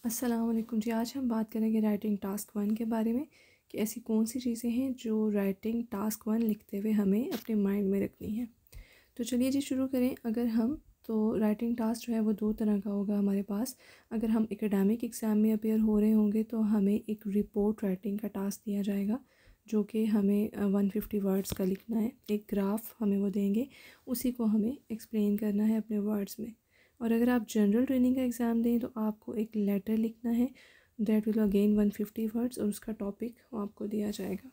अस्सलाम वालेकुम जी। आज हम बात करेंगे राइटिंग टास्क 1 के बारे में कि ऐसी कौन सी चीज़ें हैं जो राइटिंग टास्क 1 लिखते हुए हमें अपने माइंड में रखनी है। तो चलिए जी शुरू करें। अगर हम तो राइटिंग टास्क जो है वो दो तरह का होगा हमारे पास। अगर हम एकेडमिक एग्ज़ाम में अपेयर हो रहे होंगे तो हमें एक रिपोर्ट राइटिंग का टास्क दिया जाएगा जो कि हमें 150 वर्ड्स का लिखना है। एक ग्राफ हमें वो देंगे, उसी को हमें एक्सप्लेन करना है अपने वर्ड्स में। और अगर आप जनरल ट्रेनिंग का एग्ज़ाम दें तो आपको एक लेटर लिखना है, दैट विल अगेन 150 वर्ड्स, और उसका टॉपिक वो आपको दिया जाएगा।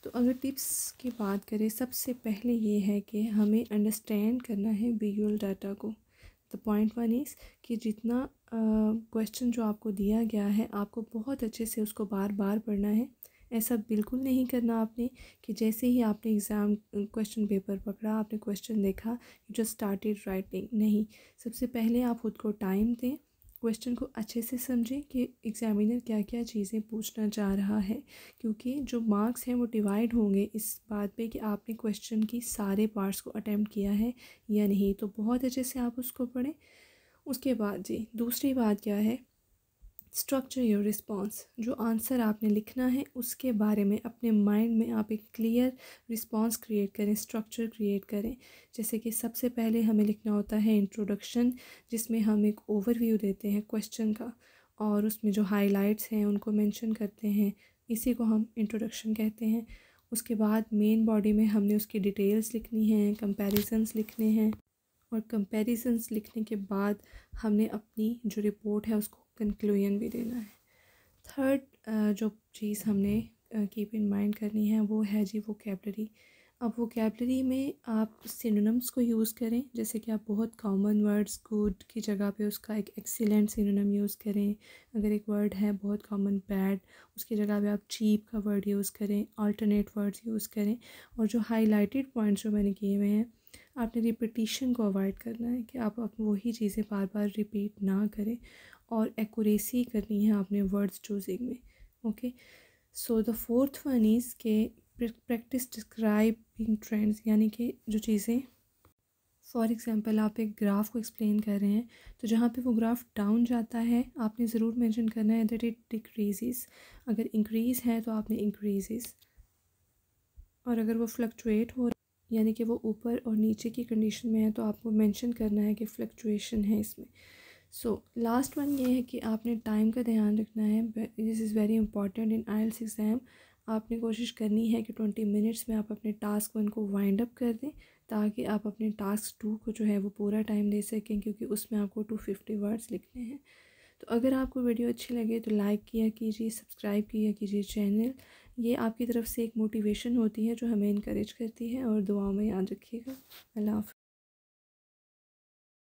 तो अगर टिप्स की बात करें, सबसे पहले ये है कि हमें अंडरस्टैंड करना है विजुअल डाटा को। द पॉइंट वन इज़ कि जितना क्वेश्चन जो आपको दिया गया है आपको बहुत अच्छे से उसको बार बार पढ़ना है। ऐसा बिल्कुल नहीं करना आपने कि जैसे ही आपने एग्ज़ाम क्वेश्चन पेपर पकड़ा, आपने क्वेश्चन देखा, यू जस्ट स्टार्टेड राइटिंग। नहीं, सबसे पहले आप खुद को टाइम दें, क्वेश्चन को अच्छे से समझें कि एग्ज़ामिनर क्या क्या चीज़ें पूछना चाह रहा है, क्योंकि जो मार्क्स हैं वो डिवाइड होंगे इस बात पे कि आपने क्वेश्चन की सारे पार्ट्स को अटेम्प्ट किया है या नहीं। तो बहुत अच्छे से आप उसको पढ़ें। उसके बाद जी दूसरी बात क्या है, स्ट्रक्चर योर रिस्पॉन्स। जो आंसर आपने लिखना है उसके बारे में अपने माइंड में आप एक क्लियर रिस्पॉन्स क्रिएट करें, स्ट्रक्चर क्रिएट करें। जैसे कि सबसे पहले हमें लिखना होता है इंट्रोडक्शन, जिसमें हम एक ओवरव्यू देते हैं क्वेश्चन का और उसमें जो हाइलाइट्स हैं उनको मेंशन करते हैं, इसी को हम इंट्रोडक्शन कहते हैं। उसके बाद मेन बॉडी में हमने उसकी डिटेल्स लिखनी है, कंपैरिजंस लिखने हैं, और कंपैरिजंस लिखने के बाद हमने अपनी जो रिपोर्ट है उसको कंक्लूजन भी देना है। थर्ड जो चीज़ हमने कीप इन माइंड करनी है वो है जी वोकैबलरी। अब वोकैबलरी में आप सिनोनिम्स को यूज़ करें, जैसे कि आप बहुत कॉमन वर्ड्स गुड की जगह पे उसका एक एक्सीलेंट सिनोनिम यूज़ करें। अगर एक वर्ड है बहुत कॉमन बैड, उसकी जगह पे आप चीप का वर्ड यूज़ करें, अल्टरनेट वर्ड्स यूज़ करें। और जो हाईलाइटेड पॉइंट्स जो मैंने किए हुए हैं, आपने रिपीटिशन को अवॉइड करना है कि आप वही चीज़ें बार बार रिपीट ना करें, और एक्यूरेसी करनी है आपने वर्ड्स चूजिंग में। Okay, so the fourth one is के प्रैक्टिस डिस्क्राइबिंग ट्रेंड्स, यानी कि जो चीज़ें, फॉर एग्ज़ाम्पल आप एक ग्राफ को एक्सप्लेन कर रहे हैं तो जहाँ पे वो ग्राफ डाउन जाता है आपने ज़रूर मेंशन करना है दैट इट डिक्रीज़ेस। अगर इंक्रीज़ है तो आपने इंक्रीज़ेस, और अगर वो फ्लक्चुएट हो यानी कि वो ऊपर और नीचे की कंडीशन में है तो आपको मेंशन करना है कि फ्लक्चुएशन है इसमें। सो लास्ट वन ये है कि आपने टाइम का ध्यान रखना है। This is very important in IELTS exam. आपने कोशिश करनी है कि 20 मिनट्स में आप अपने टास्क 1 को वाइंड अप कर दें, ताकि आप अपने टास्क 2 को जो है वो पूरा टाइम दे सकें, क्योंकि उसमें आपको 250 वर्ड्स लिखने हैं। तो अगर आपको वीडियो अच्छी लगे तो लाइक किया कीजिए, सब्सक्राइब किया कीजिए चैनल। ये आपकी तरफ से एक मोटिवेशन होती है जो हमें इनकरेज करती है, और दुआओं में याद रखिएगा। अल्लाह हाफ़िज़।